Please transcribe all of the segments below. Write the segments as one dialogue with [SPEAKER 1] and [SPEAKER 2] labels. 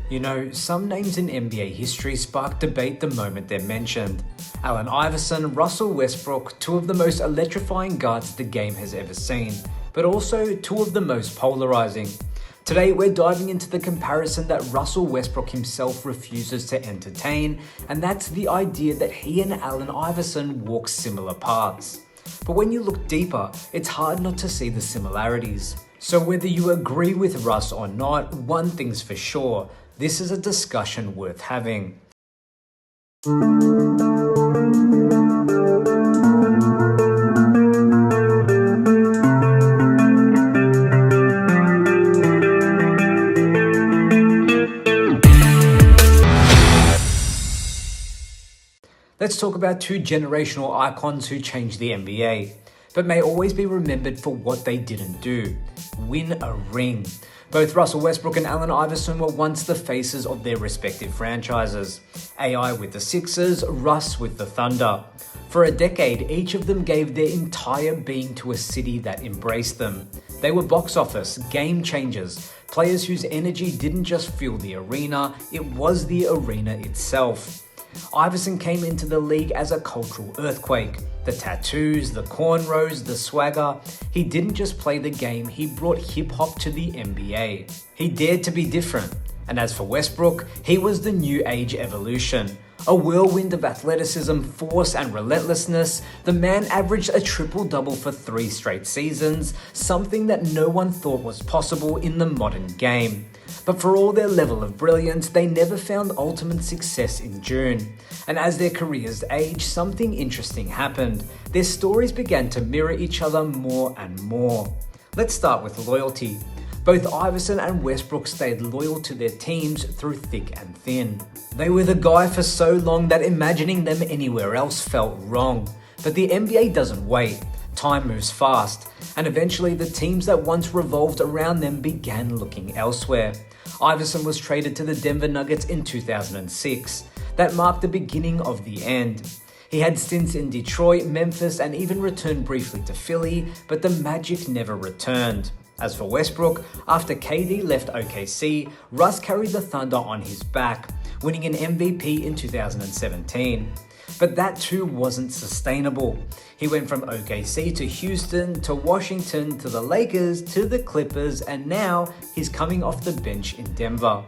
[SPEAKER 1] You know, some names in NBA history spark debate the moment they're mentioned. Allen Iverson, Russell Westbrook, two of the most electrifying guards the game has ever seen, but also two of the most polarizing. Today, we're diving into the comparison that Russell Westbrook himself refuses to entertain, and that's the idea that he and Allen Iverson walk similar paths. But when you look deeper, it's hard not to see the similarities. So whether you agree with Russ or not, one thing's for sure, this is a discussion worth having. Let's talk about two generational icons who changed the NBA, but may always be remembered for what they didn't do: win a ring. Both Russell Westbrook and Allen Iverson were once the faces of their respective franchises. AI with the Sixers, Russ with the Thunder. For a decade, each of them gave their entire being to a city that embraced them. They were box office, game changers, players whose energy didn't just fill the arena, it was the arena itself. Iverson came into the league as a cultural earthquake. The tattoos, the cornrows, the swagger. He didn't just play the game, he brought hip-hop to the NBA. He dared to be different. And as for Westbrook, he was the new age evolution. A whirlwind of athleticism, force, and relentlessness, the man averaged a triple-double for 3 straight seasons, something that no one thought was possible in the modern game. But for all their level of brilliance, they never found ultimate success in June. And as their careers aged, something interesting happened. Their stories began to mirror each other more and more. Let's start with loyalty. Both Iverson and Westbrook stayed loyal to their teams through thick and thin. They were the guy for so long that imagining them anywhere else felt wrong. But the NBA doesn't wait. Time moves fast, and eventually the teams that once revolved around them began looking elsewhere. Iverson was traded to the Denver Nuggets in 2006. That marked the beginning of the end. He had stints in Detroit, Memphis, and even returned briefly to Philly, but the magic never returned. As for Westbrook, after KD left OKC, Russ carried the Thunder on his back, winning an MVP in 2017. But that too wasn't sustainable. He went from OKC to Houston, to Washington, to the Lakers, to the Clippers, and now he's coming off the bench in Denver.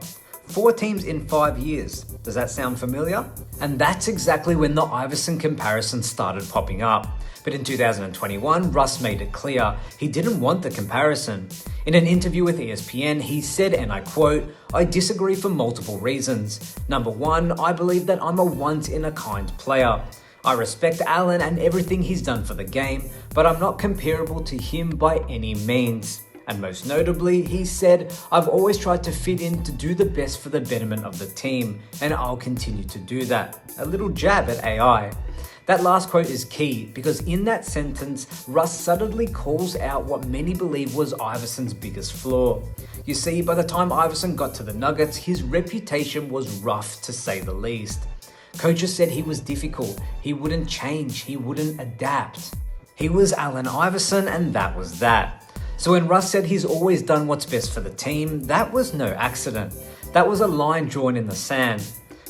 [SPEAKER 1] 4 teams in 5 years. Does that sound familiar? And that's exactly when the Iverson comparison started popping up. But in 2021, Russ made it clear he didn't want the comparison. In an interview with ESPN, he said, and I quote, "I disagree for multiple reasons. Number one, I believe that I'm a once-in-a-kind player. I respect Allen and everything he's done for the game, but I'm not comparable to him by any means. And most notably, he said, I've always tried to fit in to do the best for the betterment of the team, and I'll continue to do that." A little jab at AI. That last quote is key because in that sentence, Russ subtly calls out what many believe was Iverson's biggest flaw. You see, by the time Iverson got to the Nuggets, his reputation was rough to say the least. Coaches said he was difficult, he wouldn't change, he wouldn't adapt. He was Allen Iverson and that was that. So when Russ said he's always done what's best for the team, that was no accident. That was a line drawn in the sand.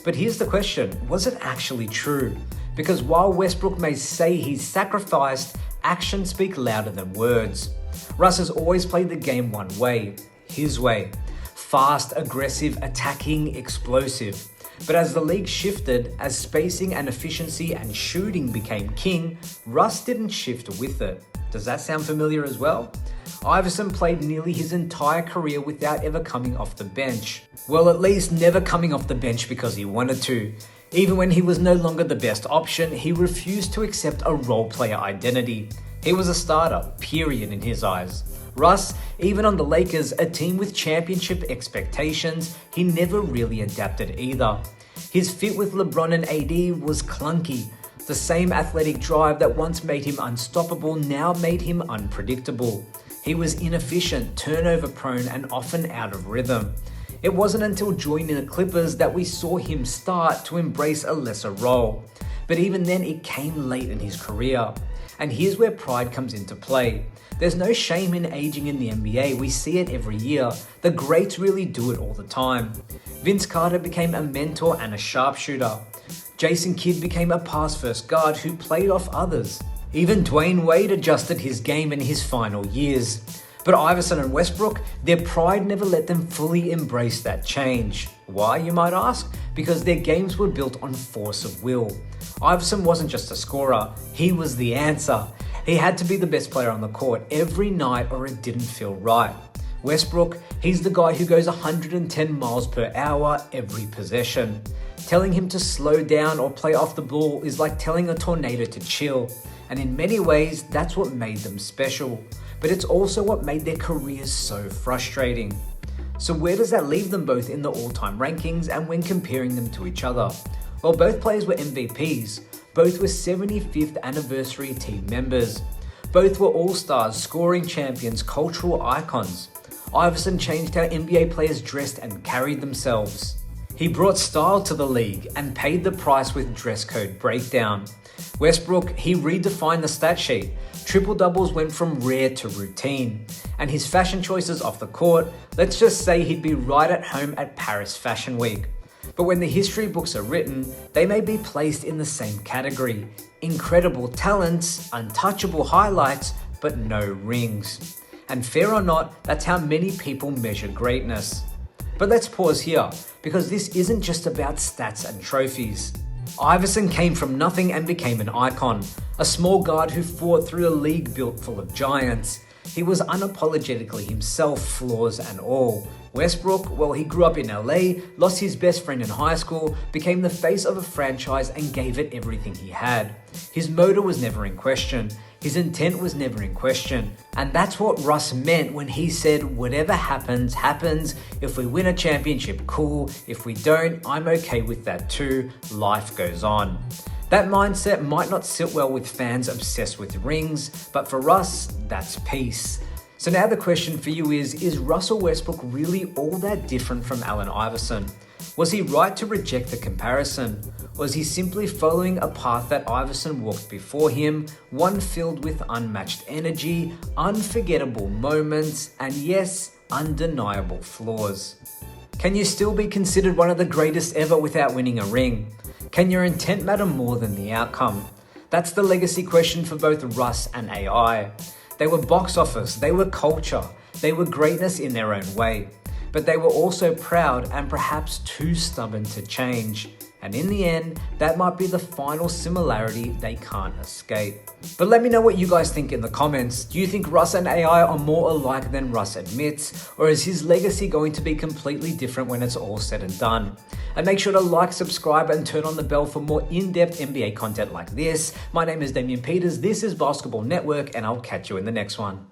[SPEAKER 1] But here's the question, was it actually true? Because while Westbrook may say he's sacrificed, actions speak louder than words. Russ has always played the game one way, his way. Fast, aggressive, attacking, explosive. But as the league shifted, as spacing and efficiency and shooting became king, Russ didn't shift with it. Does that sound familiar as well? Iverson played nearly his entire career without ever coming off the bench. Well, at least never coming off the bench because he wanted to. Even when he was no longer the best option, he refused to accept a role player identity. He was a starter, period, in his eyes. Russ, even on the Lakers, a team with championship expectations, he never really adapted either. His fit with LeBron and AD was clunky. The same athletic drive that once made him unstoppable now made him unpredictable. He was inefficient, turnover prone, and often out of rhythm. It wasn't until joining the Clippers that we saw him start to embrace a lesser role. But even then, it came late in his career. And here's where pride comes into play. There's no shame in aging in the NBA, we see it every year. The greats really do it all the time. Vince Carter became a mentor and a sharpshooter. Jason Kidd became a pass-first guard who played off others. Even Dwayne Wade adjusted his game in his final years. But Iverson and Westbrook, their pride never let them fully embrace that change. Why, you might ask? Because their games were built on force of will. Iverson wasn't just a scorer, he was the answer. He had to be the best player on the court every night or it didn't feel right. Westbrook, he's the guy who goes 110 miles per hour every possession. Telling him to slow down or play off the ball is like telling a tornado to chill. And in many ways, that's what made them special. But it's also what made their careers so frustrating. So where does that leave them both in the all-time rankings and when comparing them to each other? Well, both players were MVPs. Both were 75th anniversary team members. Both were all-stars, scoring champions, cultural icons. Iverson changed how NBA players dressed and carried themselves. He brought style to the league and paid the price with dress code breakdown. Westbrook, he redefined the stat sheet. Triple-doubles went from rare to routine. And his fashion choices off the court, let's just say he'd be right at home at Paris Fashion Week. But when the history books are written, they may be placed in the same category. Incredible talents, untouchable highlights, but no rings. And fair or not, that's how many people measure greatness. But let's pause here, because this isn't just about stats and trophies. Iverson came from nothing and became an icon, a small guard who fought through a league built full of giants. He was unapologetically himself, flaws and all. Westbrook, well, he grew up in LA, lost his best friend in high school, became the face of a franchise and gave it everything he had. His motor was never in question. His intent was never in question. And that's what Russ meant when he said, whatever happens, happens. If we win a championship, cool. If we don't, I'm okay with that too. Life goes on. That mindset might not sit well with fans obsessed with rings, but for Russ, that's peace. So now the question for you is Russell Westbrook really all that different from Allen Iverson? Was he right to reject the comparison? Was he simply following a path that Iverson walked before him, one filled with unmatched energy, unforgettable moments, and yes, undeniable flaws? Can you still be considered one of the greatest ever without winning a ring? Can your intent matter more than the outcome? That's the legacy question for both Russ and AI. They were box office, they were culture, they were greatness in their own way. But they were also proud and perhaps too stubborn to change. And in the end, that might be the final similarity they can't escape. But let me know what you guys think in the comments. Do you think Russ and AI are more alike than Russ admits? Or is his legacy going to be completely different when it's all said and done? And make sure to like, subscribe, and turn on the bell for more in-depth NBA content like this. My name is Damian Peters, this is Basketball Network, and I'll catch you in the next one.